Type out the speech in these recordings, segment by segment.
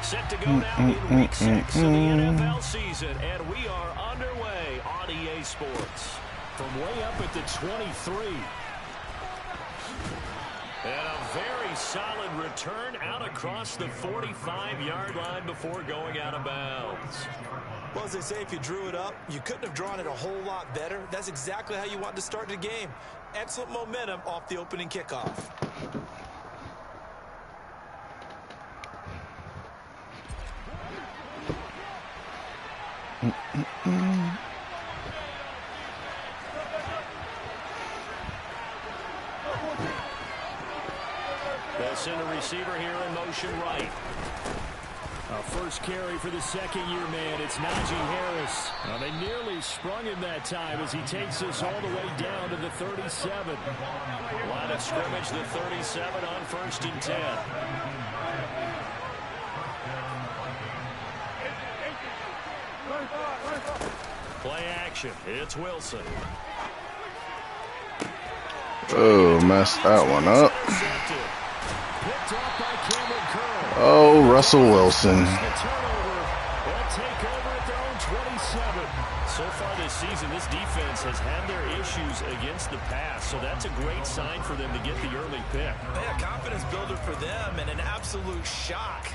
Set to go now in week 6 of the NFL season, and we are underway on EA Sports. From way up at the 23. And a very solid return out across the 45-yard line before going out of bounds. Well, as they say, if you drew it up, you couldn't have drawn it a whole lot better. That's exactly how you want to start the game. Excellent momentum off the opening kickoff. They'll send a receiver here in motion right. A first carry for the second-year man. It's Najee Harris. Well, they nearly sprung him that time as he takes us all the way down to the 37. Line of scrimmage, the 37 on 1st and 10. Play action. It's Wilson. Oh, messed that one up. Oh, Russell Wilson. So far this season, this defense has had their issues against the pass, so that's a great sign for them to get the early pick. Yeah, confidence builder for them and an absolute shock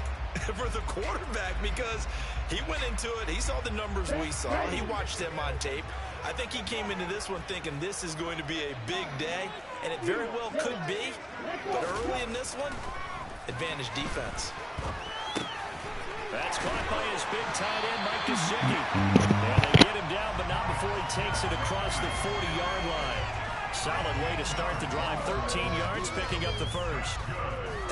for the quarterback because he went into it. He saw the numbers we saw. He watched them on tape. I think he came into this one thinking this is going to be a big day, and it very well could be. But early in this one, advantage defense. That's caught by his big tight end, Mike Gesicki. And they get him down, but not before he takes it across the 40-yard line. Solid way to start the drive. 13 yards, picking up the first.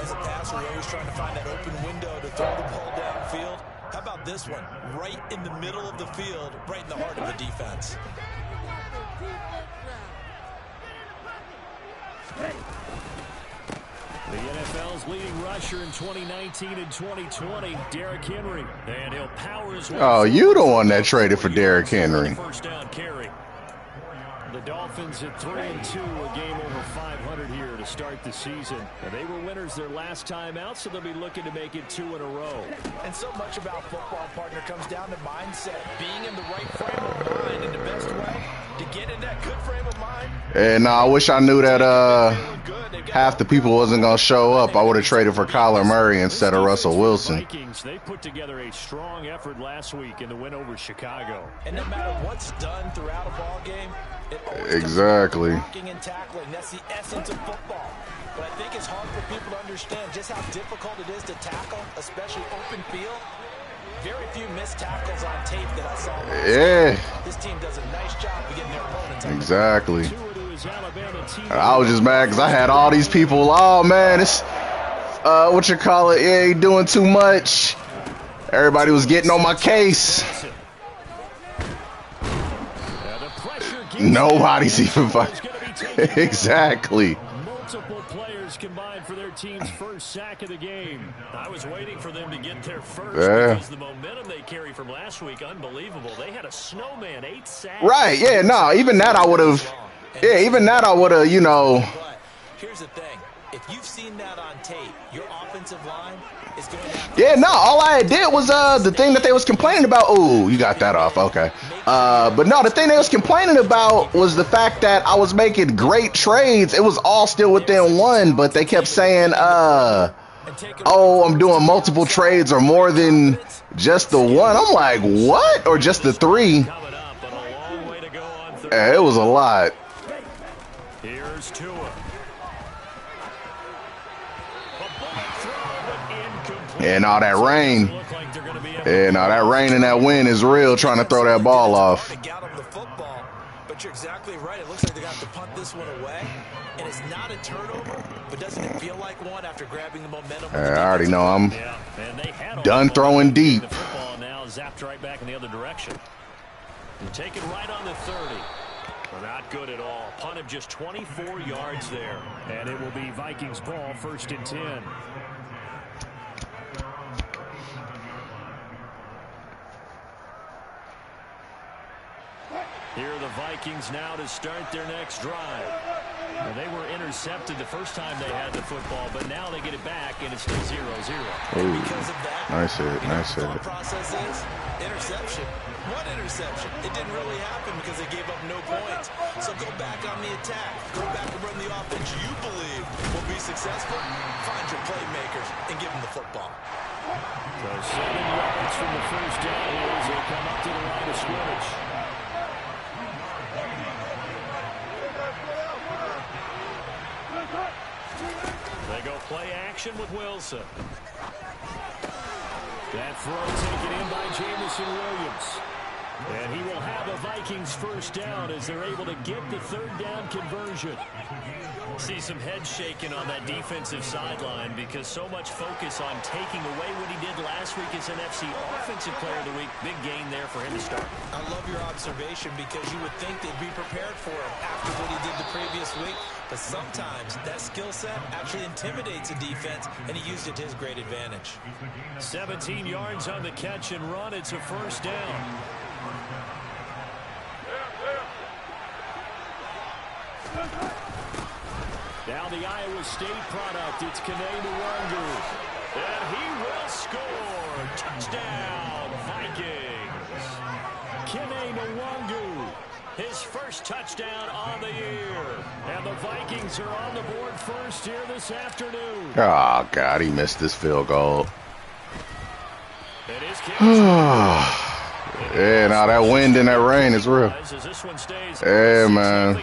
As a passer, you're always trying to find that open window to throw the ball downfield. How about this one? Right in the middle of the field, right in the heart of the defense. The NFL's leading rusher in 2019 and 2020, Derrick Henry. And he'll power his way. Oh, you the one that traded for Derrick Henry. First down carry. The Dolphins at 3-2, a game over 500 here to start the season. And they were winners their last time out, so they'll be looking to make it 2 in a row. And so much about football, partner, comes down to mindset. Being in the right frame of mind, and the best way to get in that good frame of mind. And I wish I knew that half the people wasn't going to show up. I would have traded for Kyler Murray instead of Russell Wilson. Vikings, they put together a strong effort last week in the win over Chicago. And no matter what's done throughout a ball game, exactly. Blocking and tackling, that's the essence of football. But I think it's hard for people to understand just how difficult it is to tackle, especially open field. Very few missed tackles on tape that I saw. Yeah. This team does a nice job of getting their opponents. Exactly. I was just mad because I had all these people. Oh man, it's what you call it? Yeah, he doing too much. Everybody was getting on my case. Nobody's even fucking. Exactly. Multiple players combined for their team's first sack of the game. I was waiting for them to get their first because the momentum they carry from last week, unbelievable. They had a snowman, 8 sacks. Right, yeah, no, even that I would have. Yeah, even that I would have, you know. But here's the thing. If you've seen that on tape, your offensive line is going to have to. Yeah, no, all I did was the thing that they was complaining about. Ooh, you got that off, okay. But no, the thing they was complaining about was the fact that I was making great trades. It was all still within one, but they kept saying, oh, I'm doing multiple trades or more than just the one. I'm like, what? Or just the 3? Yeah, it was a lot. Here's Tua. And all that rain. And all that rain and that wind is real, trying to throw that ball off. But you're exactly right. It looks like they got to punt this one away. And it's not a turnover, but doesn't it feel like one after grabbing the momentum? I already know I'm done throwing deep. The football now zapped right back in the other direction. And take it right on the 30. Not good at all. Punt of just 24 yards there. And it will be Vikings ball, 1st and 10. Here are the Vikings now to start their next drive. Well, they were intercepted the first time they had the football, but now they get it back, and it's still 0-0. Because of that, nice hit, nice hit. The process is interception. One interception. It didn't really happen because they gave up no points. So go back on the attack. Go back and run the offense you believe will be successful. Find your playmakers and give them the football. So 7 yards from the first down here as they come up to the line of scrimmage. They go play action with Wilson. That throw taken in by Jamison Williams. And he will have a Vikings first down as they're able to get the third down conversion. See some head shaking on that defensive sideline because so much focus on taking away what he did last week as NFC Offensive Player of the Week. Big gain there for him to start. I love your observation because you would think they'd be prepared for him after what he did the previous week. But sometimes that skill set actually intimidates a defense, and he used it to his great advantage. 17 yards on the catch and run. It's a first down. Now the Iowa State product, it's Kene Nwangu. And he will score. Touchdown, Vikings. Kene Nwangu, his first touchdown on the year. And the Vikings are on the board first here this afternoon. Oh, God, he missed this field goal. Yeah, now that wind and that rain is real. Yeah, man.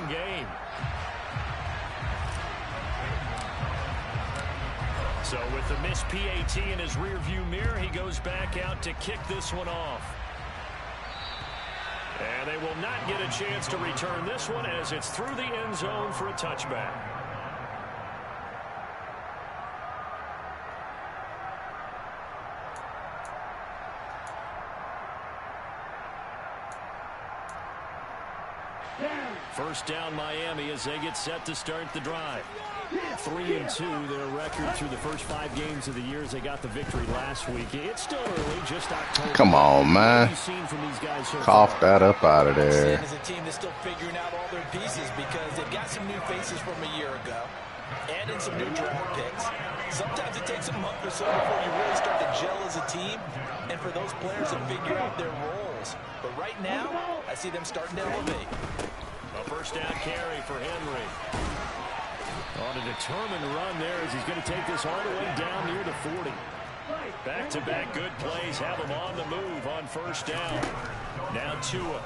So with the missed PAT in his rearview mirror, he goes back out to kick this one off. And they will not get a chance to return this one as it's through the end zone for a touchback. First down Miami as they get set to start the drive. 3-2 their record through the first 5 games of the year as they got the victory last week. It's still early, just October. Come on, man. Cough that up out of there. As a team that's still figuring out all their pieces because they've got some new faces from a year ago and in some new draft picks. Sometimes it takes a month or so before you really start to gel as a team and for those players to figure out their roles. But right now, I see them starting to elevate. A first down carry for Henry. On a determined run there as he's going to take this all the way down near the 40. Back-to-back good plays have him on the move on first down. Now Tua.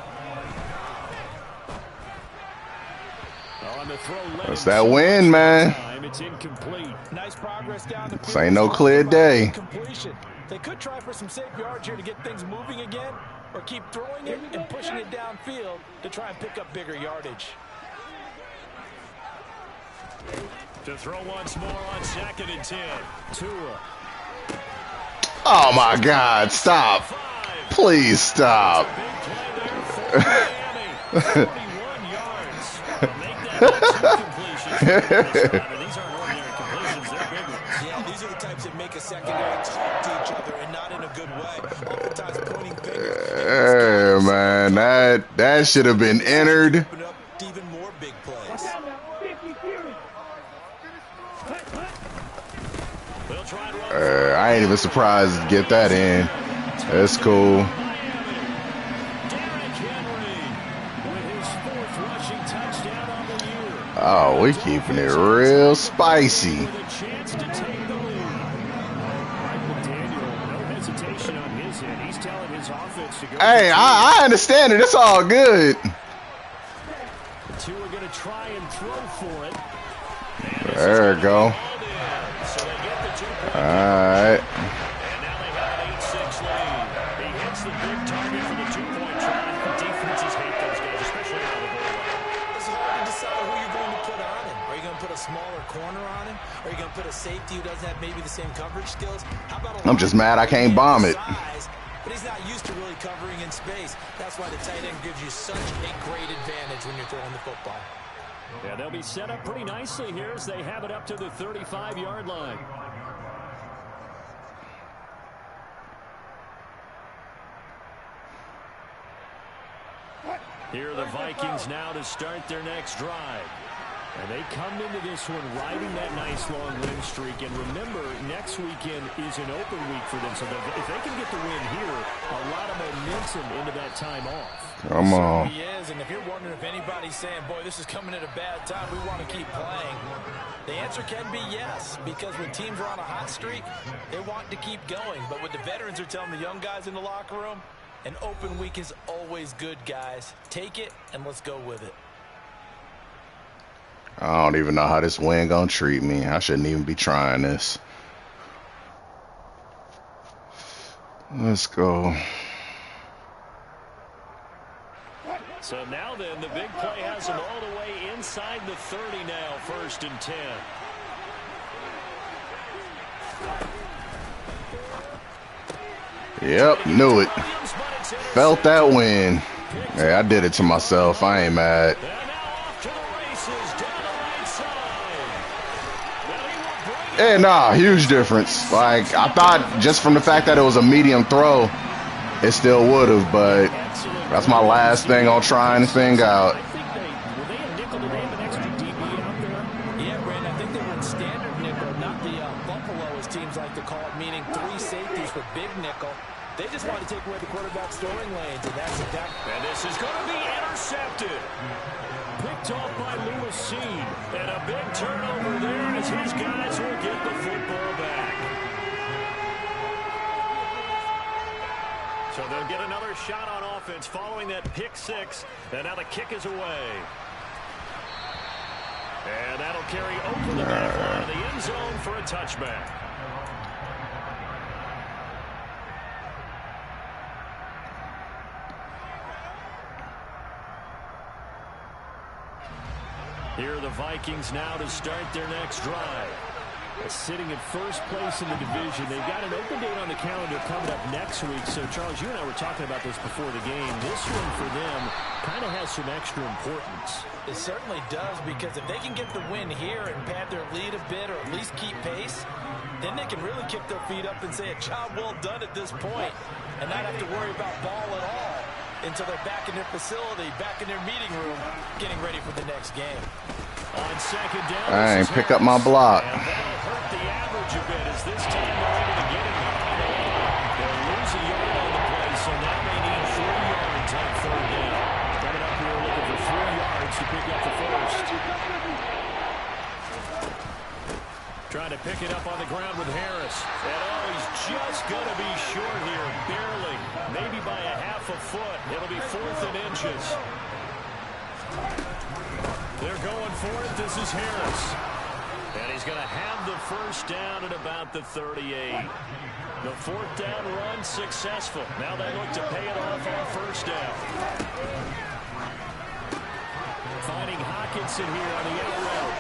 On the throw. That's that win, man. It's incomplete. Nice progress down the field. This ain't no clear day. Completion. They could try for some safe yards here to get things moving again, or keep throwing it and pushing it downfield to try and pick up bigger yardage. To throw once more on 2nd and 10. Tua. Oh, my God. Stop. Please stop. 41 yards. Make that 2 completions. These aren't ordinary completions. They're big ones. Yeah, these are the types that make a secondary talk to each other and not in a good way. Oftentimes pointing fingers. Hey, man. That should have been entered. Even more big plays. I ain't even surprised to get that in. That's cool. Oh, we keeping it real spicy. Hey, I understand it. It's all good. Two are going to try and throw for it. There we go. All right. And now they have an 8-6 lead. He hits the big target for the 2-point try. Defenses hate those guys, especially out of the goal line. It's hard to decide who you're going to put on him. Are you going to put a smaller corner on him? Are you going to put a safety who doesn't have maybe the same coverage skills? How about I'm just mad I can't bomb it. But he's not used to really covering in space. That's why the tight end gives you such a great advantage when you're throwing the football. Yeah, they'll be set up pretty nicely here as they have it up to the 35-yard line. Here are the Vikings now to start their next drive. And they come into this one riding that nice long win streak. And remember, next weekend is an open week for them. So if they can get the win here, a lot of momentum into that time off. Come on. He is, and if you're wondering if anybody's saying, boy, this is coming at a bad time, we want to keep playing, the answer can be yes, because when teams are on a hot streak, they want to keep going. But what the veterans are telling the young guys in the locker room, an open week is always good, guys. Take it, and let's go with it. I don't even know how this win gonna treat me. I shouldn't even be trying this. Let's go. So now then, the big play has them all the way inside the 30 now, 1st and 10. Yep, knew it. Felt that win. Hey, I did it to myself. I ain't mad. Yeah, nah, huge difference. Like, I thought just from the fact that it was a medium throw, it still would have, but that's my last thing on trying to thing out. Yeah, Brandon, I think they were in standard nickel, not the Buffalo, as teams like to call it, meaning 3 safeties for big nickel. They just want to take away the quarterback's throwing lanes, and that's exactly. And this is going to be intercepted. Picked off by Lewis Seed. And a big turnover there as his guys will get the football back. So they'll get another shot on offense following that pick 6. And now the kick is away. And that'll carry over the back line of the end zone for a touchback. Here are the Vikings now to start their next drive. Sitting at first place in the division. They've got an open date on the calendar coming up next week. So, Charles, you and I were talking about this before the game. This one for them kind of has some extra importance. It certainly does, because if they can get the win here and pad their lead a bit or at least keep pace, then they can really kick their feet up and say a job well done at this point and not have to worry about ball at all until they're back in their facility, back in their meeting room, getting ready for the next game. On second down, I ain't pick up my block. And that'll hurt the average a bit as this time they're able to get it. They'll lose a yard on the play, so now they need 4 yards on 3rd down. Coming up here looking for 3 yards to pick up the first. Trying to pick it up on the ground with Harris. And he's just going to be short here, barely. Maybe by a half a foot. It'll be 4th and inches. They're going for it. This is Harris. And he's going to have the first down at about the 38. The 4th down run successful. Now they look to pay it off on 1st down. Finding Hawkinson here on the out route.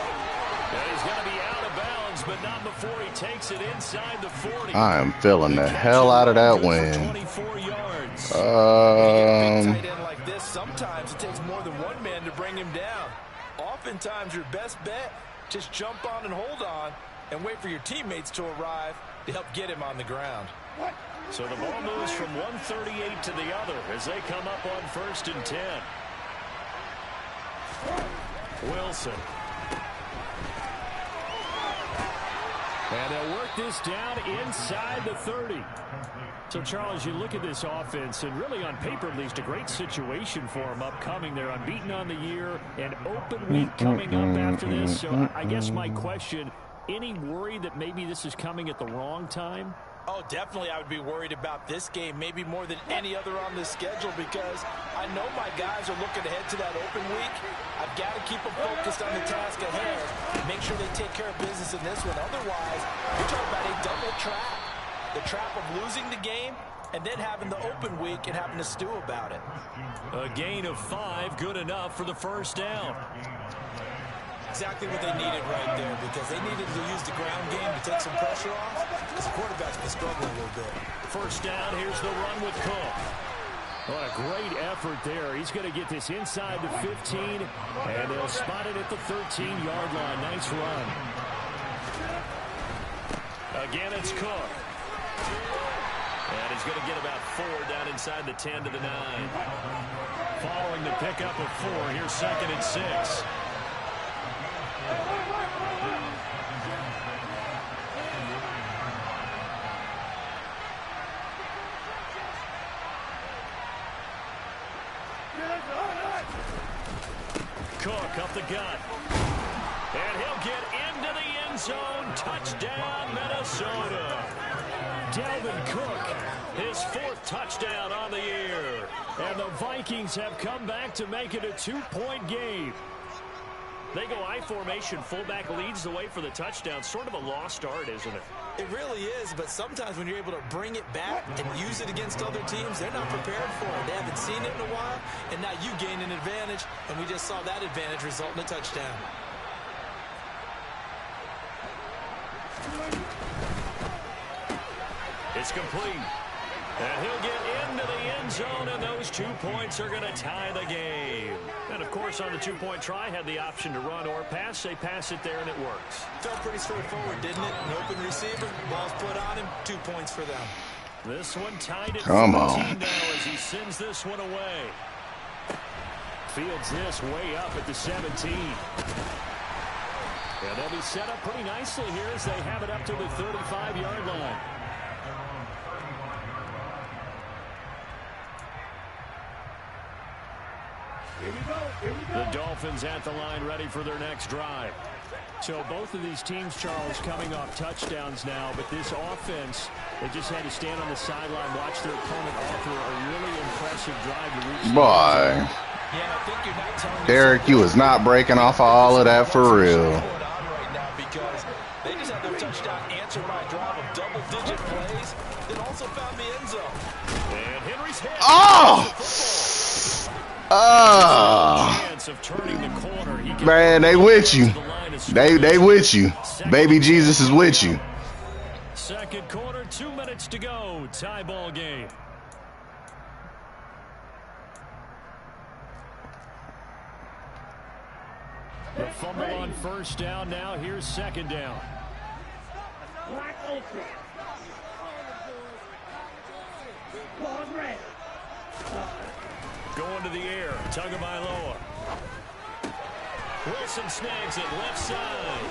And he's going to be out of bounds, but not before he takes it inside the 40. I am feeling the hell out of that win. 24 yards. Tight end like this, sometimes it takes more than one man to bring him down. Oftentimes, your best bet, just jump on and hold on and wait for your teammates to arrive to help get him on the ground. So the ball moves from 138 to the other as they come up on 1st and 10. Wilson. And they'll work this down inside the 30. So, Charles, you look at this offense, and really on paper, at least, a great situation for them upcoming. They're unbeaten on the year, and open week coming up after this. So I guess my question, any worry that maybe this is coming at the wrong time? Oh, definitely I would be worried about this game, maybe more than any other on this schedule, because I know my guys are looking ahead to that open week. I've got to keep them focused on the task ahead and make sure they take care of business in this one. Otherwise, you're talking about a double trap. The trap of losing the game and then having the open week and having to stew about it. A gain of 5, good enough for the first down. Exactly what they needed right there, because they needed to use the ground game to take some pressure off, because the quarterback's been struggling a little bit. First down, here's the run with Cook. What a great effort there. He's going to get this inside the 15, and they'll spot it at the 13-yard line. Nice run. Again, it's Cook. And he's going to get about 4 down inside the 10 to the 9. Following the pickup of 4, here's 2nd and 6. Cook up the gut. And he'll get into the end zone. Touchdown, Minnesota. Dalvin Cook, his 4th touchdown on the year. And the Vikings have come back to make it a 2-point game. They go I formation. Fullback leads the way for the touchdown. Sort of a lost art, isn't it? It really is, but sometimes when you're able to bring it back and use it against other teams, they're not prepared for it. They haven't seen it in a while, and now you gain an advantage, and we just saw that advantage result in a touchdown. It's complete. And he'll get into the end zone, and those 2 points are going to tie the game. And, of course, on the 2-point try, had the option to run or pass. They pass it there, and it works. Felt pretty straightforward, didn't it? An open receiver, ball's put on him, 2 points for them. This one tied at 14 Come now on. as he sends this one away. Fields this way up at the 17. And they'll be set up pretty nicely here as they have it up to the 35-yard line. The Dolphins at the line ready for their next drive. So both of these teams, Charles, coming off touchdowns now, but this offense, they just had to stand on the sideline, watch their opponent offer a really impressive drive to reach. Boy. Yeah, I think you're not telling Derek, you was not breaking off all of that for real. right now because they just had their touchdown answered by a drive of double-digit plays that also found the end zone. And Henry's hit. Oh! Chance of turning the corner. He Man, they with you. They with you. Baby Jesus is with you. Second quarter, 2 minutes to go. Tie ball game. The fumble on first down now. Here's second down. Going to the air. Tagovailoa. Wilson snags it left side.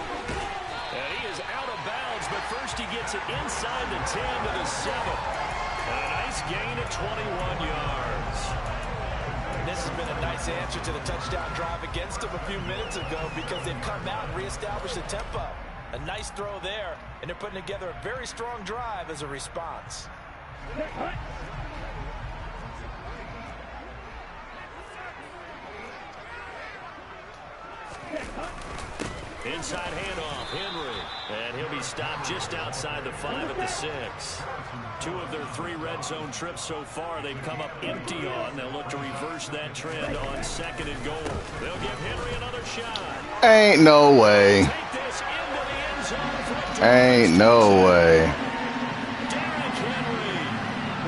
And he is out of bounds, but first he gets it inside the 10 to the 7. And a nice gain of 21 yards. This has been a nice answer to the touchdown drive against them a few minutes ago because they've come out and reestablished the tempo. A nice throw there, and they're putting together a very strong drive as a response. Inside handoff, Henry. And he'll be stopped just outside the 5 at the 6. 2 of their 3 red zone trips so far they've come up empty on. They'll look to reverse that trend on second and goal. They'll give Henry another shot. Ain't no way. Take this into the end zone. Ain't no way. Derrick Henry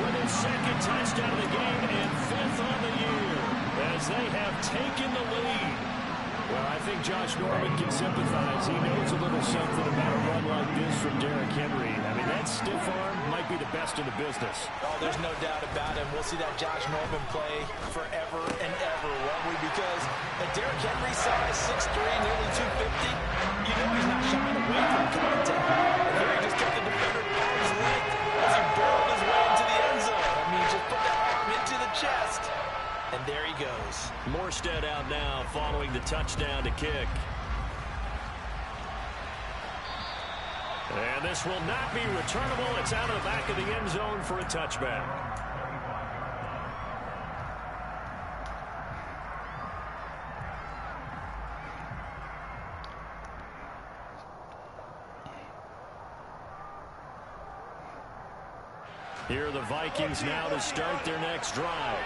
with his 2nd touchdown of the game and 5th on the year as they have taken the lead. Well, I think Josh Norman can sympathize. He knows a little something about a run like this from Derrick Henry. I mean, that stiff arm might be the best in the business. Oh, there's no doubt about it. We'll see that Josh Norman play forever and ever, won't we? Because at Derrick Henry's size, 6'3", nearly 250, you know he's not shying away from contact. And here he just kept the defender at arm's length as he barreled his way into the end zone. I mean, just put that arm into the chest. And there he goes. Morstead out now following the touchdown to kick. And this will not be returnable. It's out of the back of the end zone for a touchback. Here are the Vikings now to start their next drive.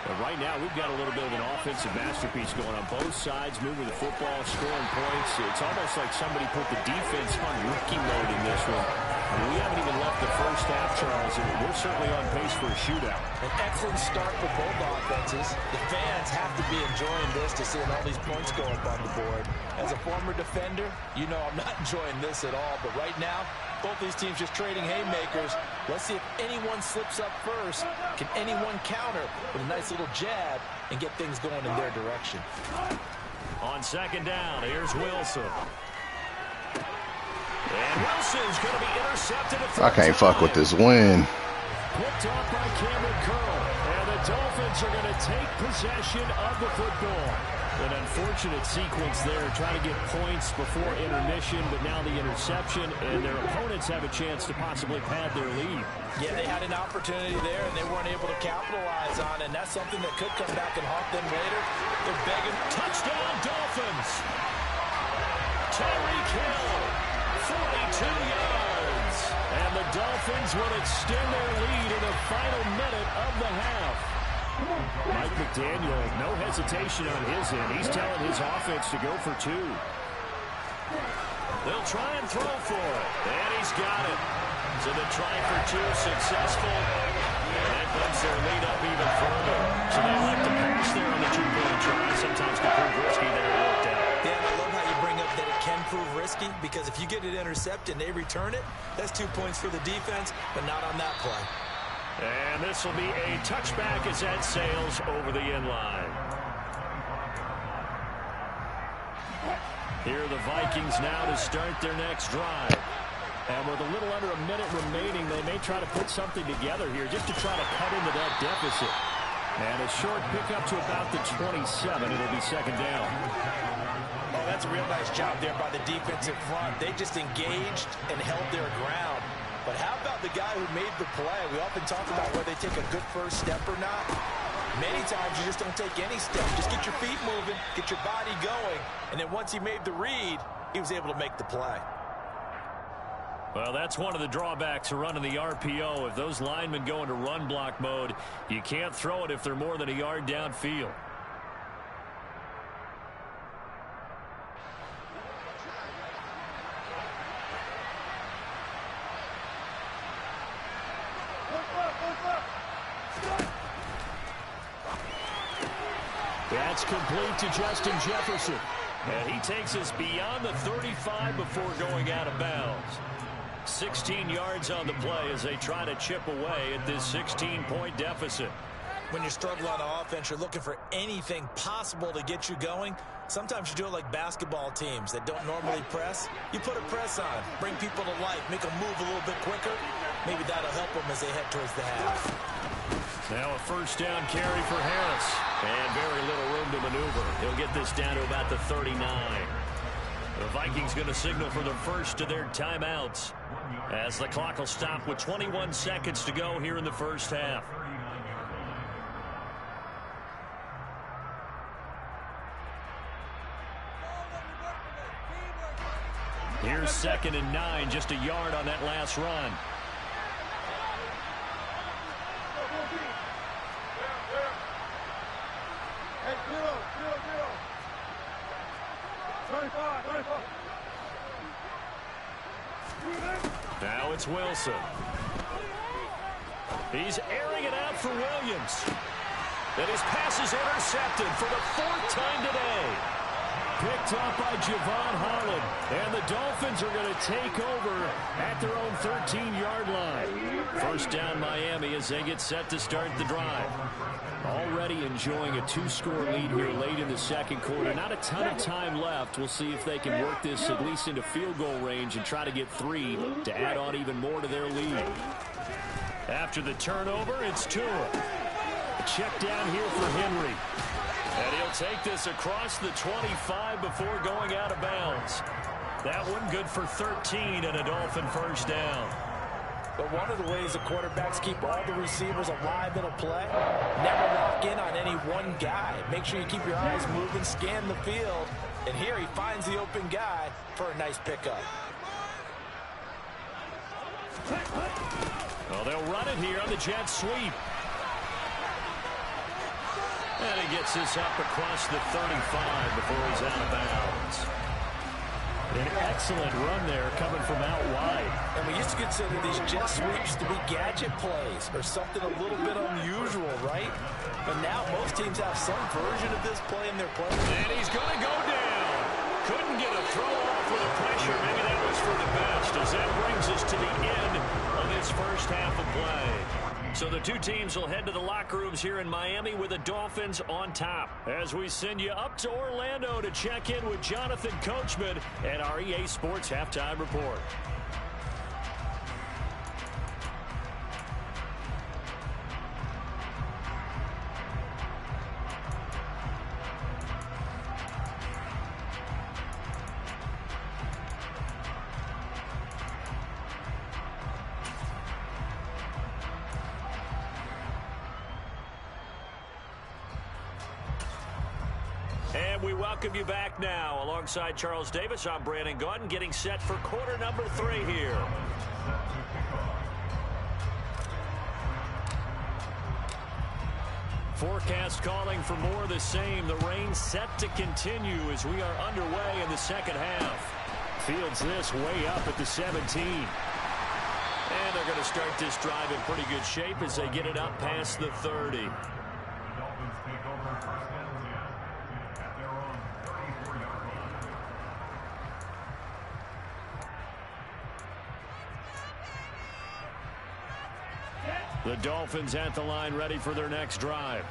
But right now, we've got a little bit of an offensive masterpiece going on both sides, moving the football, scoring points. It's almost like somebody put the defense on rookie mode in this one. I mean, we haven't even left the first half, Charles, and we're certainly on pace for a shootout. An excellent start for both offenses. The fans have to be enjoying this to see all these points go up on the board. As a former defender, you know I'm not enjoying this at all. But right now, both these teams just trading haymakers. Let's see if anyone slips up first. Can anyone counter with a nice little jab and get things going in their direction? On second down, here's Wilson. And Wilson's going to be intercepted. I can't fuck with this win. Picked off by Cameron Curl. And the Dolphins are going to take possession of the football. An unfortunate sequence there, trying to get points before intermission, but now the interception, and their opponents have a chance to possibly pad their lead. Yeah, they had an opportunity there, and they weren't able to capitalize on it, and that's something that could come back and haunt them later. They're begging. Touchdown, Dolphins! Tyreek Hill, 42 yards. And the Dolphins will extend their lead in the final minute of the half. Mike McDaniel, no hesitation on his end. He's telling his offense to go for 2. They'll try and throw for it. And he's got it. So the try for 2 successful. And that bumps their lead up even further. So they like to pass there on the 2-point try. Sometimes can prove risky there. It worked out. Yeah, I love how you bring up that it can prove risky, because if you get it intercepted and they return it, that's 2 points for the defense, but not on that play. And this will be a touchback as that sails over the end line. Here are the Vikings now to start their next drive. And with a little under a minute remaining, they may try to put something together here just to try to cut into that deficit. And a short pickup to about the 27. It'll be second down. Oh, that's a real nice job there by the defensive front. They just engaged and held their ground. But how about the guy who made the play? We often talk about whether they take a good first step or not. Many times you just don't take any step. Just get your feet moving, get your body going, and then once he made the read, he was able to make the play. Well, that's one of the drawbacks of running the RPO. If those linemen go into run block mode, you can't throw it if they're more than a yard downfield. That's complete to Justin Jefferson. And he takes us beyond the 35 before going out of bounds. 16 yards on the play as they try to chip away at this 16-point deficit. When you struggle on offense, you're looking for anything possible to get you going. Sometimes you do it like basketball teams that don't normally press. You put a press on, bring people to life, make them move a little bit quicker. Maybe that'll help them as they head towards the half. Now a first down carry for Harris. And very little room to maneuver. He'll get this down to about the 39. The Vikings going to signal for the first of their timeouts as the clock will stop with 21 seconds to go here in the first half. Here's 2nd and 9, just a yard on that last run. Now it's Wilson. He's airing it out for Williams. And his pass is intercepted for the 4th time today. Picked up by Javon Harlan. And the Dolphins are going to take over at their own 13-yard line. First down Miami as they get set to start the drive. Already enjoying a 2-score lead here late in the second quarter. Not a ton of time left. We'll see if they can work this at least into field goal range and try to get 3 to add on even more to their lead. After the turnover, it's Tua. Check down here for Henry. And he'll take this across the 25 before going out of bounds. That one good for 13 and a Dolphin first down. But one of the ways the quarterbacks keep all the receivers alive in a play, never lock in on any one guy. Make sure you keep your eyes moving, scan the field. And here he finds the open guy for a nice pickup. Well, they'll run it here on the jet sweep. And he gets this up across the 35 before he's out of bounds. An excellent run there coming from out wide. And we used to consider these jet sweeps to be gadget plays or something a little bit unusual, right? But now most teams have some version of this play in their play. And he's going to go down. Couldn't get a throw off with the pressure. Maybe that was for the best as that brings us to the end of this first half of play. So the two teams will head to the locker rooms here in Miami with the Dolphins on top. As we send you up to Orlando to check in with Jonathan Coachman at our EA Sports Halftime Report. we welcome you back now. Alongside Charles Davis, I'm Brandon Gaudin, getting set for quarter number 3 here. Forecast calling for more of the same. The rain set to continue as we are underway in the second half. Fields this way up at the 17. And they're going to start this drive in pretty good shape as they get it up past the 30. The Dolphins at the line ready for their next drive.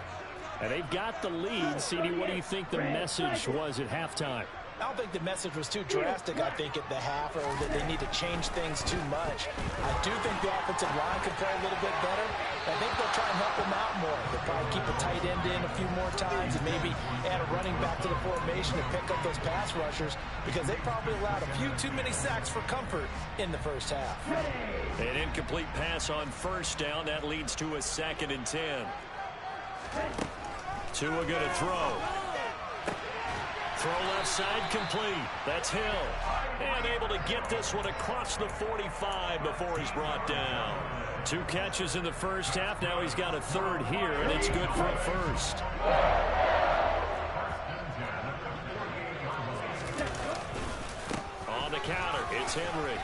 And they've got the lead. CD, what do you think the message was at halftime? I don't think the message was too drastic, I think, at the half, or that they need to change things too much. I do think the offensive line can play a little bit better. I think they'll try and help them out more. They'll probably keep a tight end in a few more times and maybe add a running back to the formation to pick up those pass rushers, because they probably allowed a few too many sacks for comfort in the first half. An incomplete pass on first down. That leads to a 2nd and 10. Tua going to throw. Throw left side complete. That's Hill. And able to get this one across the 45 before he's brought down. 2 catches in the first half. Now he's got a 3rd here, and it's good for a 1st. On the counter, it's Henry.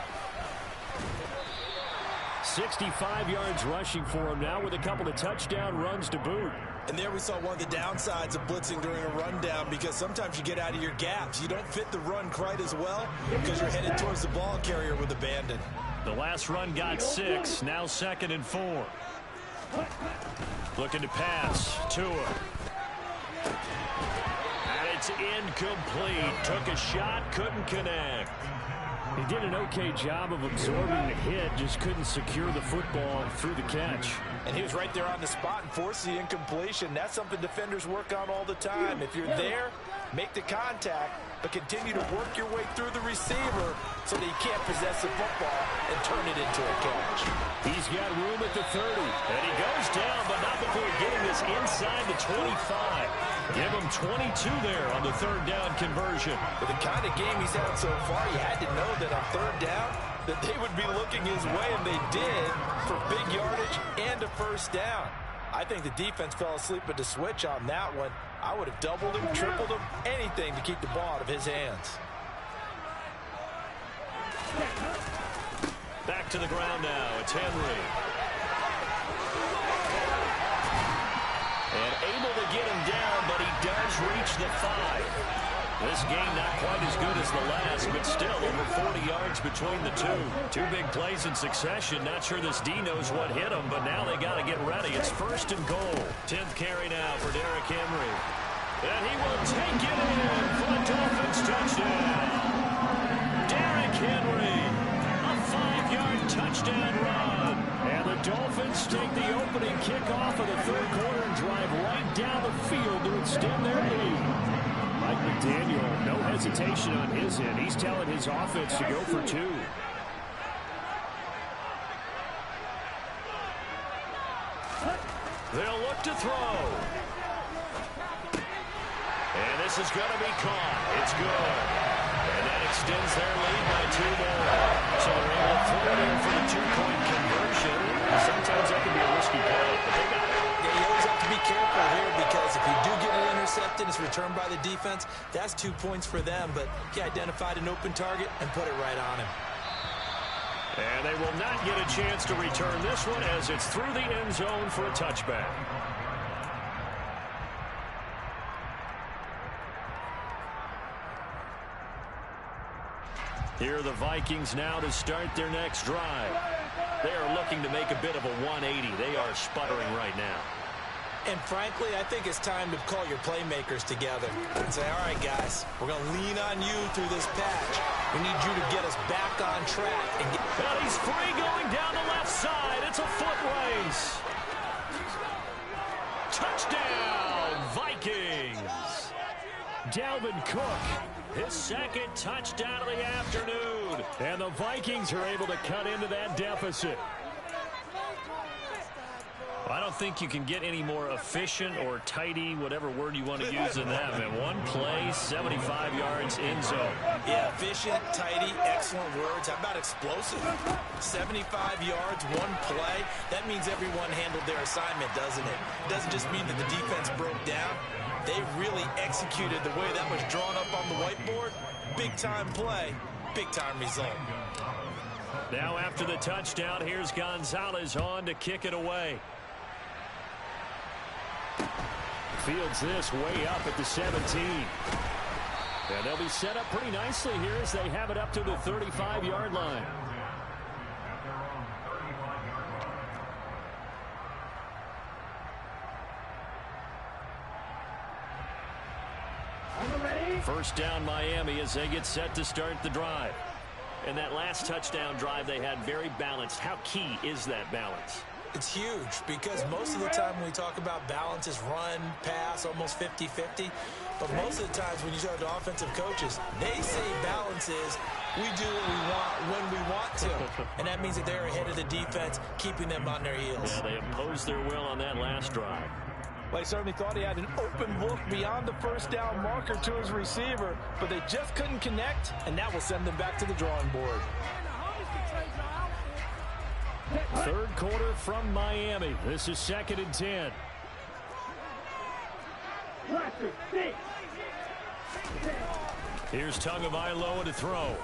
65 yards rushing for him now with a couple of touchdown runs to boot. And there we saw one of the downsides of blitzing during a rundown, because sometimes you get out of your gaps. You don't fit the run quite as well because you're headed towards the ball carrier with abandon. The last run got 6. Now 2nd and 4. Looking to pass. Tua. And it's incomplete. Took a shot, couldn't connect. He did an okay job of absorbing the hit, just couldn't secure the football through the catch. And he was right there on the spot and forced the incompletion. That's something defenders work on all the time. If you're there, make the contact, but continue to work your way through the receiver so that he can't possess the football and turn it into a catch. He's got room at the 30, and he goes down, but not before getting this inside the 25. Give him 22 there on the 3rd down conversion. With the kind of game he's had so far, you had to know that on 3rd down that they would be looking his way, and they did, for big yardage and a 1st down. I think the defense fell asleep at the switch on that one. I would have doubled him, tripled him, anything to keep the ball out of his hands. Back to the ground now. It's Henry. And able to get him down, but he does reach the 5. This game not quite as good as the last, but still over 40 yards between the two. 2 big plays in succession. Not sure this D knows what hit him, but now they got to get ready. It's 1st and goal. 10th carry now for Derrick Henry. And he will take it in for the Dolphins touchdown. Derrick Henry, a 5-yard touchdown run. And the Dolphins take the opening kickoff of the 3rd quarter and drive right down the field to extend their lead. Mike McDaniel, no hesitation on his end. He's telling his offense to go for 2. They'll look to throw. And this is going to be caught. It's good. And that extends their lead by 2 more. So they're able to throw it in for the 2-point conversion. Sometimes that can be a risky play, but they got it. Yeah, you always have to be careful here, because if you do get it intercepted, it's returned by the defense. That's 2 points for them, but he identified an open target and put it right on him. And they will not get a chance to return this one as it's through the end zone for a touchback. Here are the Vikings now to start their next drive. They are looking to make a bit of a 180. They are sputtering right now. And frankly, I think it's time to call your playmakers together and say, all right, guys, we're going to lean on you through this patch. We need you to get us back on track. And he's free going down the left side. It's a foot race. Touchdown, Vikings. Dalvin Cook, his 2nd touchdown of the afternoon. And the Vikings are able to cut into that deficit. I don't think you can get any more efficient or tidy, whatever word you want to use in that, man. One play, 75 yards in zone. Yeah, efficient, tidy, excellent words. How about explosive? 75 yards, one play. That means everyone handled their assignment, doesn't it? It doesn't just mean that the defense broke down. They really executed the way that was drawn up on the whiteboard. Big-time play, big-time result. Now after the touchdown, here's Gonzalez on to kick it away. Fields this way up at the 17. And they'll be set up pretty nicely here as they have it up to the 35-yard line. First down Miami as they get set to start the drive. And that last touchdown drive they had very balanced. How key is that balance? It's huge because most of the time when we talk about balance is run, pass, almost 50-50. But most of the times when you talk to offensive coaches, they say balance is we do what we want when we want to. And that means that they're ahead of the defense, keeping them on their heels. Yeah, they imposed their will on that last drive. Well, he certainly thought he had an open look beyond the first down marker to his receiver, but they just couldn't connect, and that will send them back to the drawing board. Third quarter from Miami. This is 2nd and 10. Here's Tagovailoa to throw.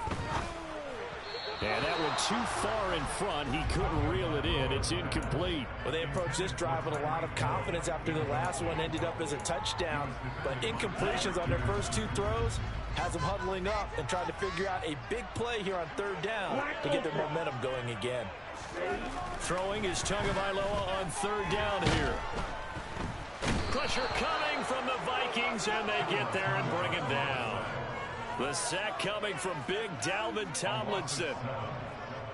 And that one too far in front. He couldn't reel it in. It's incomplete. Well, they approached this drive with a lot of confidence after the last one ended up as a touchdown. But incompletions on their first two throws has them huddling up and trying to figure out a big play here on third down to get their momentum going again. Throwing is Tagovailoa on third down here. Pressure coming from the Vikings, and they get there and bring him down. The sack coming from big Dalvin Tomlinson.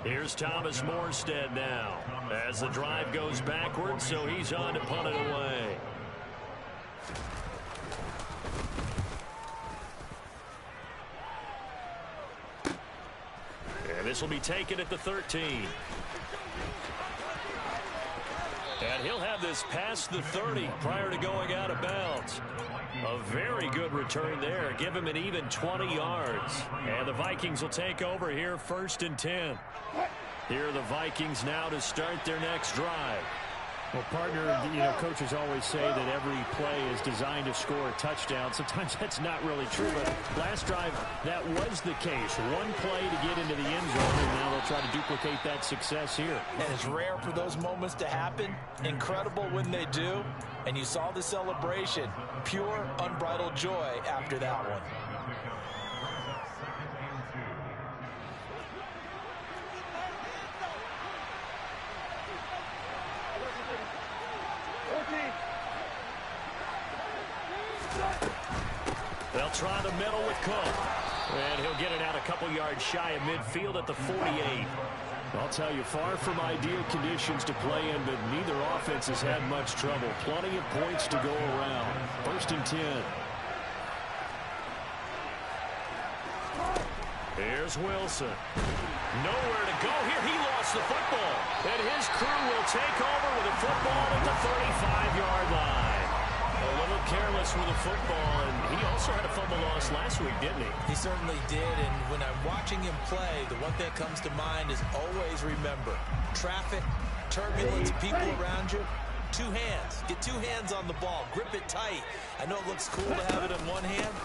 Here's Thomas Morstead now as the drive goes backwards, so he's on to punt it away. And this will be taken at the 13. And he'll have this past the 30 prior to going out of bounds. A very good return there. Give him an even 20 yards. And the Vikings will take over here 1st and 10. Here are the Vikings now to start their next drive. Well, partner, coaches always say that every play is designed to score a touchdown. Sometimes that's not really true, but last drive, that was the case. One play to get into the end zone, and now they'll try to duplicate that success here. And it's rare for those moments to happen. Incredible when they do. And you saw the celebration. Pure, unbridled joy after that one. They'll try the middle with Cook. And he'll get it out a couple yards shy of midfield at the 48. I'll tell you, far from ideal conditions to play in, but neither offense has had much trouble. Plenty of points to go around. 1st and 10. Here's Wilson. Nowhere to go here. He lost the football. And his crew will take over with the football at the 35-yard line. A little careless with the football, and he also had a fumble loss last week, didn't he? He certainly did, and when I'm watching him play, the one thing that comes to mind is always remember, traffic, turbulence, people around you, two hands. Get two hands on the ball. Grip it tight. I know it looks cool to have it in one hand.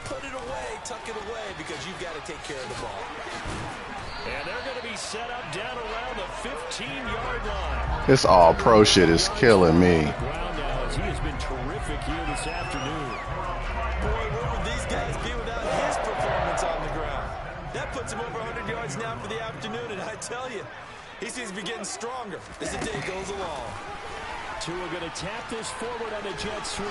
Put it away, tuck it away, because you've got to take care of the ball. And they're going to be set up down around the 15-yard line. This all-pro shit is killing me. He has been terrific here this afternoon. Boy, where would these guys be without his performance on the ground? That puts him over 100 yards now for the afternoon, and I tell you, he seems to be getting stronger as the day goes along. Tua going to tap this forward on the jet sweep.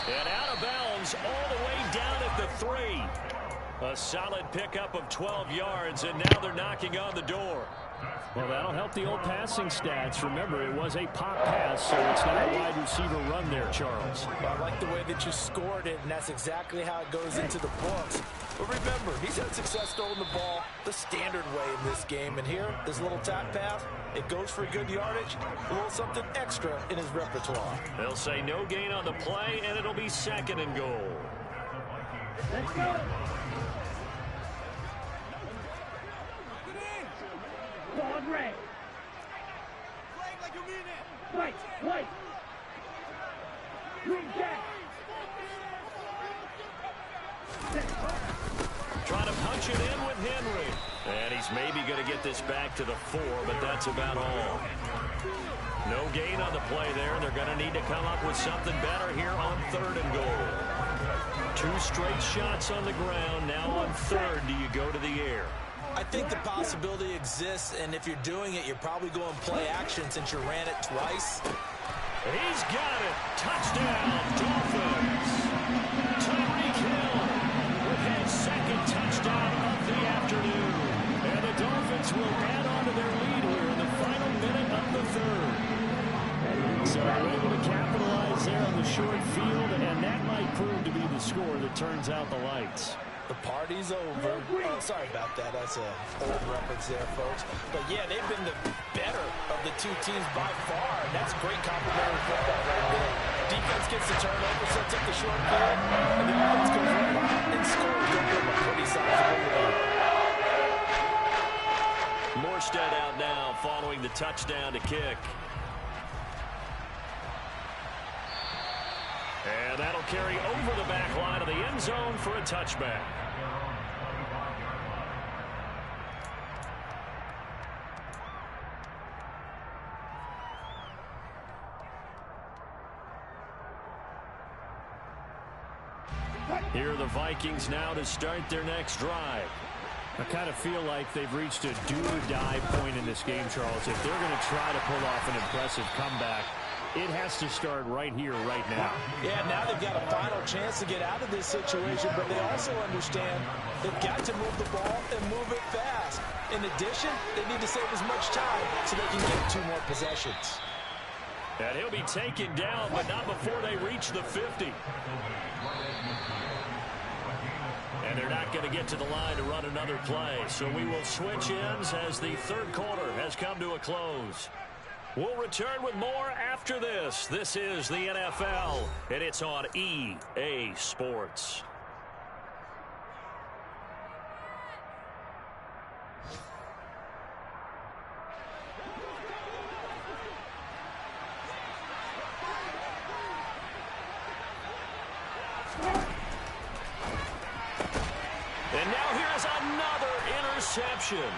And out of bounds all the way down at the 3. A solid pickup of 12 yards, and now they're knocking on the door. Well, that'll help the old passing stats. Remember, it was a pop pass, so it's not a wide receiver run there, Charles. Well, I like the way that you scored it, and that's exactly how it goes into the books. But remember, he's had success throwing the ball the standard way in this game. And here, this little tap pass, it goes for good yardage, a little something extra in his repertoire. They'll say no gain on the play, and it'll be 2nd and goal. Let's go. Ball red. Flag like you mean it. White, white. Green jack. Trying to punch it in with Henry. And he's maybe going to get this back to the 4, but that's about all. No gain on the play there. They're going to need to come up with something better here on 3rd and goal. 2 straight shots on the ground. Now on 3rd, do you go to the air? I think the possibility exists, and if you're doing it, you're probably going play action since you ran it twice. He's got it. Touchdown, Dolphins. Tyreek Hill with his 2nd touchdown of the afternoon. And the Dolphins will add on to their lead here in the final minute of the 3rd. So they're able to capitalize there on the short field, and that might prove to be the score that turns out the lights. The party's over. Oh, sorry about that. That's an old reference there, folks. But, yeah, they've been the better of the 2 teams by far. That's great complimentary football right there. Defense gets the turnover, sets up the short field, and the offense goes right out and scores. Don't give them a pretty sizable lead. Morstead out now following the touchdown to kick. And that'll carry over the back line of the end zone for a touchback. Here are the Vikings now to start their next drive. I kind of feel like they've reached a do-or-die point in this game, Charles. If they're going to try to pull off an impressive comeback, it has to start right here, right now. Yeah, now they've got a final chance to get out of this situation, but they also understand they've got to move the ball and move it fast. In addition, they need to save as much time so they can get 2 more possessions. And he'll be taken down, but not before they reach the 50. And they're not going to get to the line to run another play, so we will switch ends as the 3rd quarter has come to a close. We'll return with more after this. This is the NFL, and it's on EA Sports. And now here's another interception.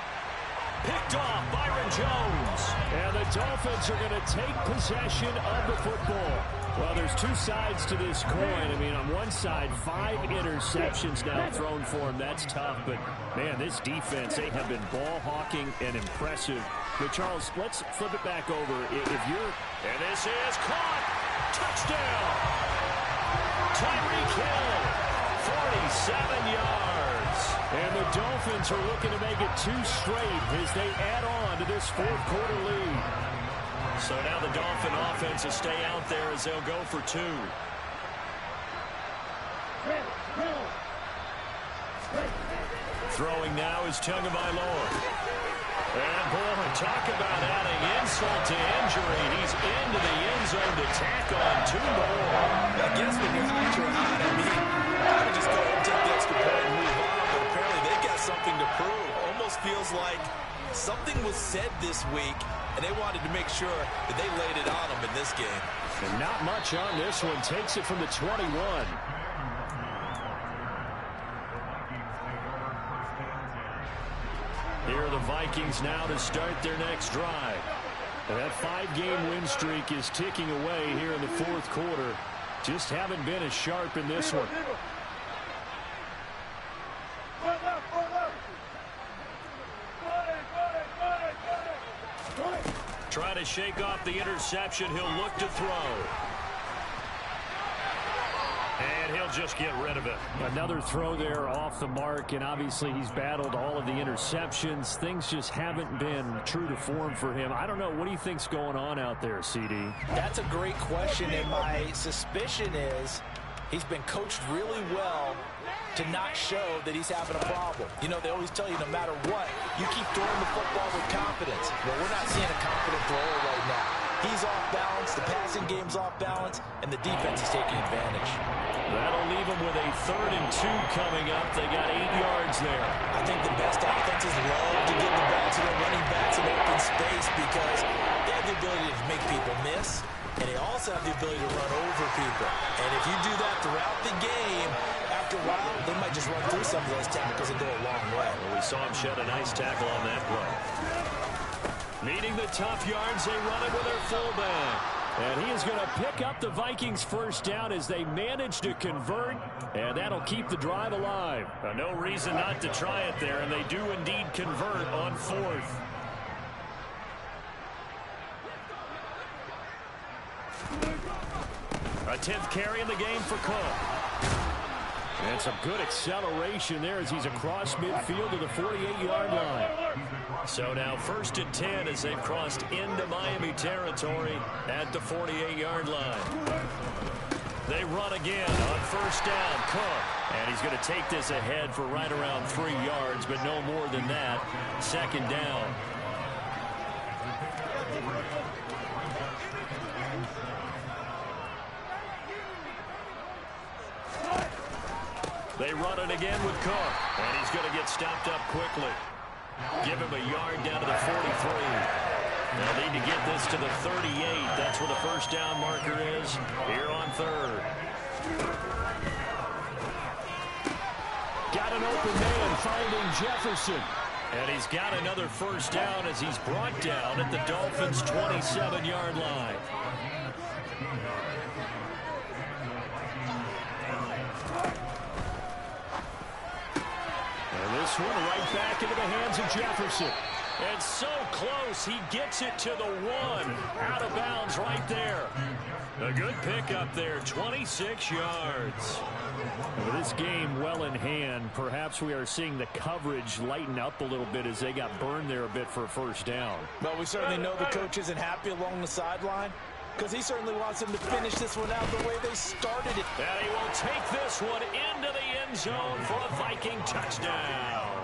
Picked off Byron Jones. And the Dolphins are going to take possession of the football. Well, there's 2 sides to this coin. I mean, on one side, 5 interceptions now thrown for him. That's tough. But, man, this defense, they have been ball hawking and impressive. But, Charles, let's flip it back over. If you're... And this is caught. Touchdown. Tyreek Hill, 47 yards. And the Dolphins are looking to make it 2 straight as they add on to this 4th quarter lead. So now the Dolphin offense will stay out there as they'll go for 2. Throwing now is Tagovailoa. And boy, talk about adding insult to injury. He's into the end zone to tack on 2 more. I guess when you're hot, you're hot. I mean, I would just go ahead and take the extra point and move on. But apparently they got something to prove. Almost feels like something was said this week, and they wanted to make sure that they laid it on them in this game. And not much on this one. Takes it from the 21. Here are the Vikings now to start their next drive. And that 5-game win streak is ticking away here in the 4th quarter. Just haven't been as sharp in this one. Trying to shake off the interception. He'll look to throw. And he'll just get rid of it. Another throw there off the mark, and obviously he's battled all of the interceptions. Things just haven't been true to form for him. I don't know. What do you think's going on out there, CD? That's a great question, and my suspicion is he's been coached really well to not show that he's having a problem. You know, they always tell you no matter what, you keep throwing the football with confidence. Well, we're not seeing a confident thrower right now. He's off balance, the passing game's off balance, and the defense is taking advantage. That'll leave them with a 3rd and 2 coming up. They got 8 yards there. I think the best offenses love to get the ball to their running backs in open space because they have the ability to make people miss, and they also have the ability to run over people. And if you do that throughout the game, after a while, they might just run through some of those tackles and go a long way. Well, we saw him shed a nice tackle on that play. Needing the tough yards, they run it with their fullback. And he is going to pick up the Vikings' first down as they manage to convert, and that'll keep the drive alive. No reason not to try it there, and they do indeed convert on 4th. A 10th carry in the game for Cook. And some good acceleration there as he's across midfield to the 48-yard line. So now 1st and 10 as they've crossed into Miami territory at the 48-yard line. They run again on 1st down. Cook. And he's going to take this ahead for right around 3 yards, but no more than that. 2nd down. They run it again with Cook. And he's going to get stopped up quickly. Give him a yard down to the 43. They'll need to get this to the 38. That's where the 1st down marker is here on 3rd. Got an open man finding Jefferson. And he's got another 1st down as he's brought down at the Dolphins' 27-yard line. This one right back into the hands of Jefferson. And so close, he gets it to the 1. Out of bounds right there. A good pickup there, 26 yards. With this game well in hand, perhaps we are seeing the coverage lighten up a little bit as they got burned there a bit for a 1st down. Well, we certainly know the coach isn't happy along the sideline because he certainly wants them to finish this one out the way they started it. And he will take this one into the end zone for a Viking touchdown.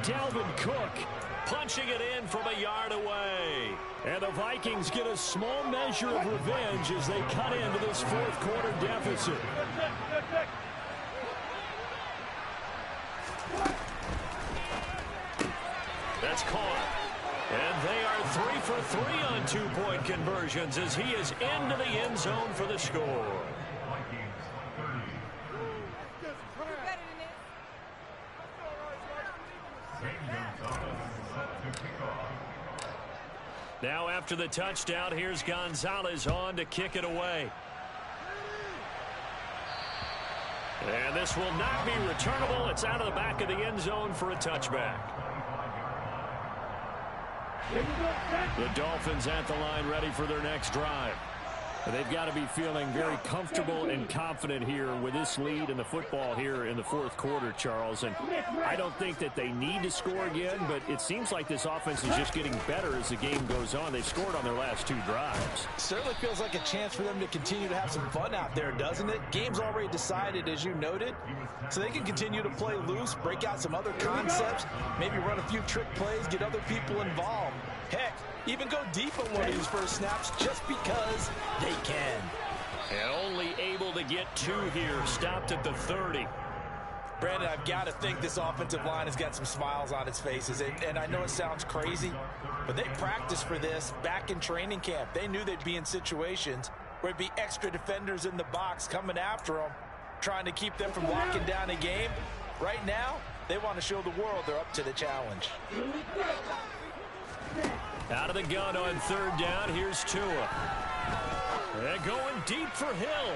Dalvin Cook punching it in from a yard away. And the Vikings get a small measure of revenge as they cut into this 4th quarter deficit. That's caught. And they are 3 for 3 on 2-point conversions as he is into the end zone for the score. Now after the touchdown, here's Gonzalez on to kick it away. And this will not be returnable. It's out of the back of the end zone for a touchback. The Dolphins at the line ready for their next drive. They've got to be feeling very comfortable and confident here with this lead in the football here in the 4th quarter, Charles. And I don't think that they need to score again, but it seems like this offense is just getting better as the game goes on. They've scored on their last 2 drives. Certainly feels like a chance for them to continue to have some fun out there, doesn't it? Game's already decided, as you noted, so they can continue to play loose, break out some other concepts, maybe run a few trick plays, get other people involved. Heck, even go deep on one of these first snaps just because they can. And only able to get 2 here, stopped at the 30. Brandon, I've got to think this offensive line has got some smiles on its faces. And I know it sounds crazy, but they practiced for this back in training camp. They knew they'd be in situations where it'd be extra defenders in the box coming after them, trying to keep them from locking down a game. Right now, they want to show the world they're up to the challenge. Out of the gun on 3rd down, here's Tua. They're going deep for Hill.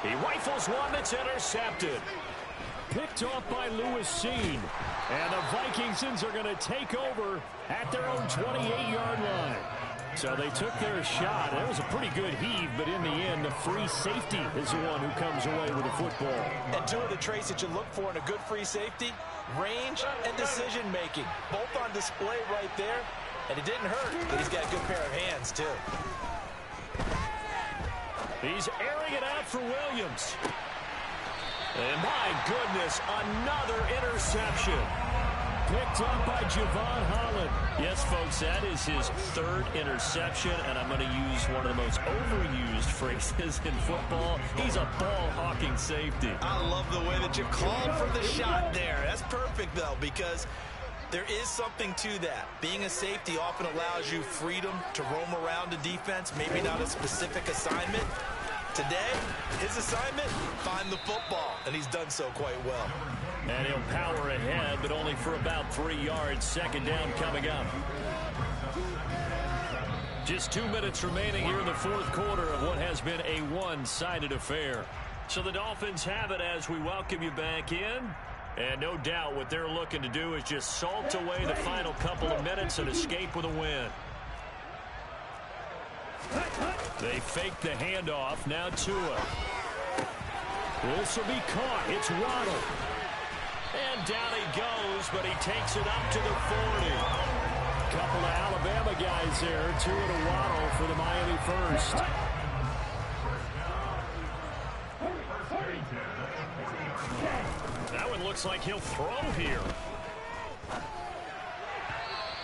He rifles one that's intercepted. Picked off by Lewis Seen. And the Vikingsons are going to take over at their own 28-yard line. So they took their shot. That was a pretty good heave, but in the end, the free safety is the one who comes away with the football. And 2 of the traits that you look for in a good free safety, range and decision-making. Both on display right there. And it didn't hurt, but he's got a good pair of hands, too. He's airing it out for Williams. And my goodness, another interception. Picked up by Javon Holland. Yes, folks, that is his third interception, and I'm going to use one of the most overused phrases in football. He's a ball-hawking safety. I love the way that you called for the shot there. That's perfect, though, because there is something to that. Being a safety often allows you freedom to roam around the defense, maybe not a specific assignment. Today, his assignment, find the football, and he's done so quite well. And he'll power ahead, but only for about 3 yards. Second down coming up. Just 2 minutes remaining here in the fourth quarter of what has been a one-sided affair. So the Dolphins have it as we welcome you back in. And no doubt what they're looking to do is just salt away the final couple of minutes and escape with a win. They fake the handoff. Now Tua. This will be caught. It's Waddle. And down he goes, but he takes it up to the 40. Couple of Alabama guys there. Tua to Waddle for the Miami first. That one looks like he'll throw here.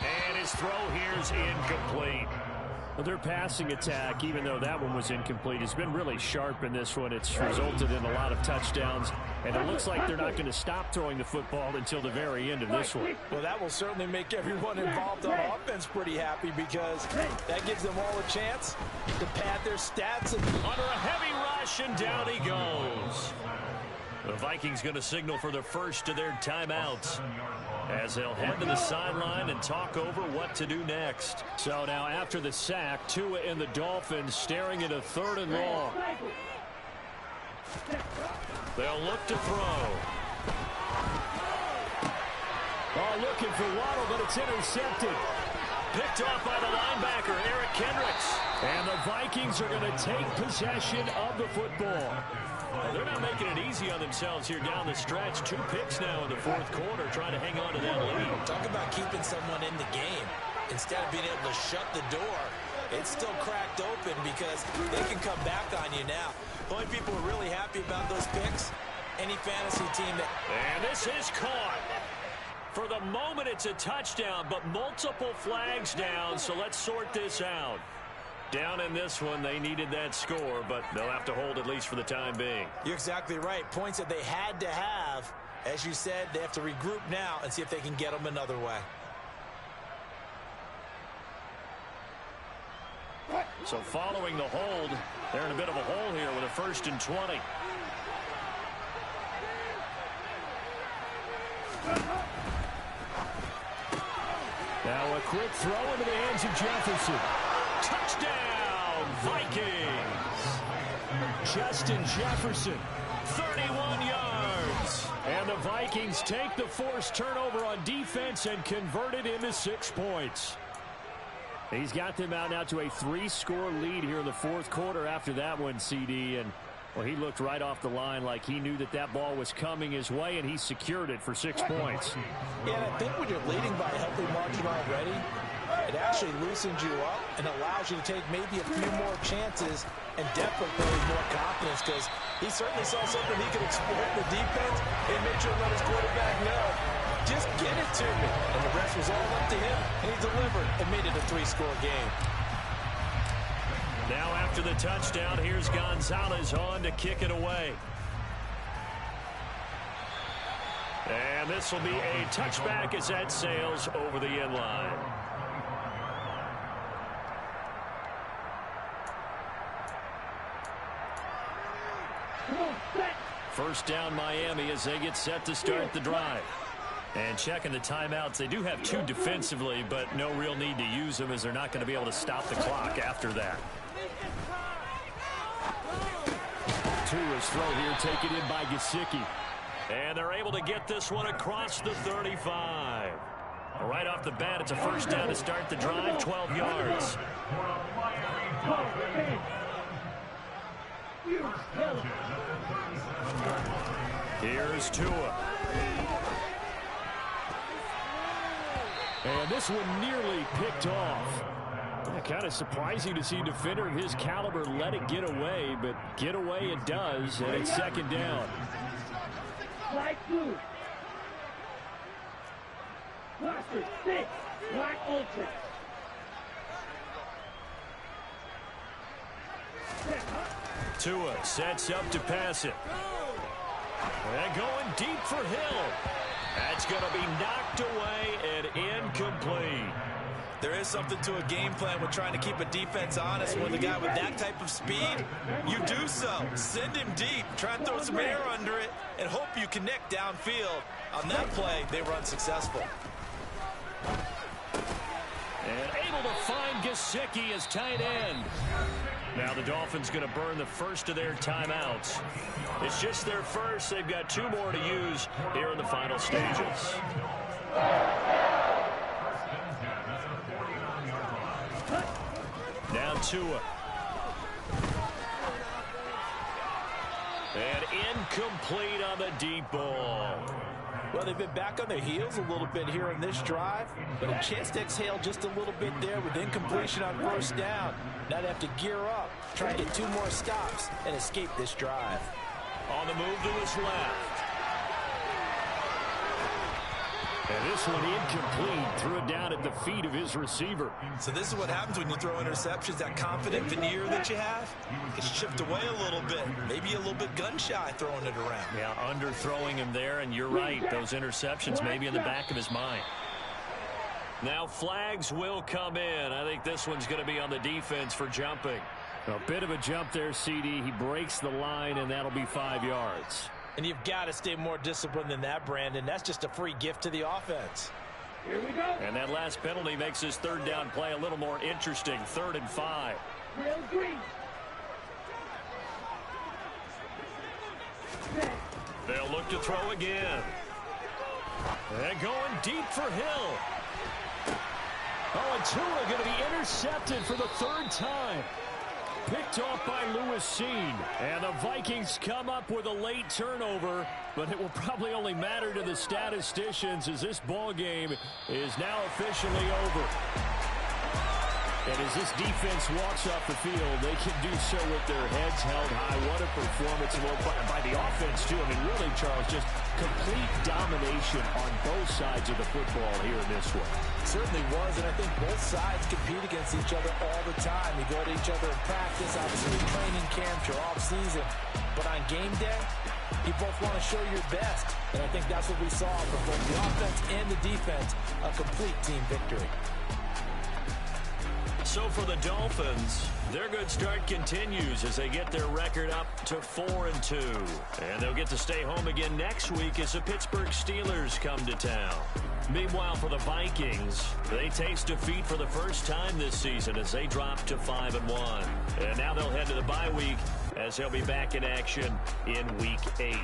And his throw here's incomplete. Well, their passing attack, even though that one was incomplete, has been really sharp in this one. It's resulted in a lot of touchdowns, and it looks like they're not going to stop throwing the football until the very end of this one. Well, that will certainly make everyone involved on offense pretty happy because that gives them all a chance to pad their stats. And under a heavy rush, and down he goes. The Vikings going to signal for the first of their timeouts as they'll head to the sideline and talk over what to do next. So now after the sack, Tua and the Dolphins staring at a 3rd and long. They'll look to throw. Oh, looking for Waddle, but it's intercepted. Picked off by the linebacker, Eric Kendricks. And the Vikings are going to take possession of the football. Well, they're not making it easy on themselves here down the stretch. 2 picks now in the fourth quarter, trying to hang on to that lead. Talk about keeping someone in the game. Instead of being able to shut the door, it's still cracked open because they can come back on you now. The only people who are really happy about those picks, any fantasy team that... And this is caught. For the moment, it's a touchdown, but multiple flags down, so let's sort this out. Down in this one, they needed that score, but they'll have to hold at least for the time being. You're exactly right. Points that they had to have. As you said, they have to regroup now and see if they can get them another way. So following the hold, they're in a bit of a hole here with a 1st and 20. Now a quick throw into the hands of Jefferson. Touchdown, Vikings! Justin Jefferson, 31 yards. And the Vikings take the forced turnover on defense and convert it into 6 points. He's got them out now to a 3-score lead here in the fourth quarter after that one, CD. And, well, he looked right off the line like he knew that that ball was coming his way, and he secured it for 6 points. Yeah, and I think when you're leading by a healthy margin already, it actually loosens you up and allows you to take maybe a few more chances and definitely build more confidence because he certainly saw something he could exploit in the defense and make sure to let his quarterback know, just get it to me. And the rest was all up to him, and he delivered and made it a 3-score game. Now after the touchdown, here's Gonzalez on to kick it away. And this will be a touchback as that sails over the end line. First down Miami as they get set to start the drive. And checking the timeouts, they do have 2 defensively, but no real need to use them as they're not going to be able to stop the clock after that. Tua's throw here taken in by Gesicki. And they're able to get this one across the 35. Right off the bat, it's a first down to start the drive, 12 yards. Here's Tua. And this one nearly picked off. Kind of surprising to see a defender of his caliber let it get away, but get away it does, and it's second down. Light blue. Cluster 6. Black ultra. Tua sets up to pass it. And going deep for Hill. That's going to be knocked away and incomplete. There is something to a game plan with trying to keep a defense honest. With a guy with that type of speed, you do so. Send him deep. Try and throw some air under it and hope you connect downfield. On that play, they were unsuccessful. And able to find Gesicki as tight end. Now the Dolphins going to burn the first of their timeouts. It's just their first. They've got 2 more to use here in the final stages. Now Tua. And incomplete on the deep ball. Well, they've been back on their heels a little bit here in this drive, but a chance to exhale just a little bit there with incompletion on first down. Now they have to gear up, try and get 2 more stops and escape this drive. On the move to his left. And this one incomplete. Threw it down at the feet of his receiver. So this is what happens when you throw interceptions. That confident veneer that you have gets chipped away a little bit. Maybe a little bit gun-shy throwing it around. Yeah, underthrowing him there, and you're right. Those interceptions may be in the back of his mind. Now flags will come in. I think this one's going to be on the defense for jumping. A bit of a jump there, CD. He breaks the line, and that'll be 5 yards. And you've got to stay more disciplined than that, Brandon. That's just a free gift to the offense. Here we go. And that last penalty makes his 3rd down play a little more interesting. 3rd and 5. Real green. They'll look to throw again. And going deep for Hill. Oh, and Tua going to be intercepted for the 3rd time. Picked off by Lewis Seen. And the Vikings come up with a late turnover, but it will probably only matter to the statisticians as this ball game is now officially over. And as this defense walks off the field, they can do so with their heads held high. What a performance by the offense, too. I mean, really, Charles, just complete domination on both sides of the football here in this one. Certainly was, and I think both sides compete against each other all the time. You go to each other in practice, obviously in training camps, your off-season. But on game day, you both want to show your best. And I think that's what we saw from both the offense and the defense, a complete team victory. So for the Dolphins, their good start continues as they get their record up to 4-2. And they'll get to stay home again next week as the Pittsburgh Steelers come to town. Meanwhile, for the Vikings, they taste defeat for the first time this season as they drop to 5-1. And now they'll head to the bye week as they'll be back in action in Week 8.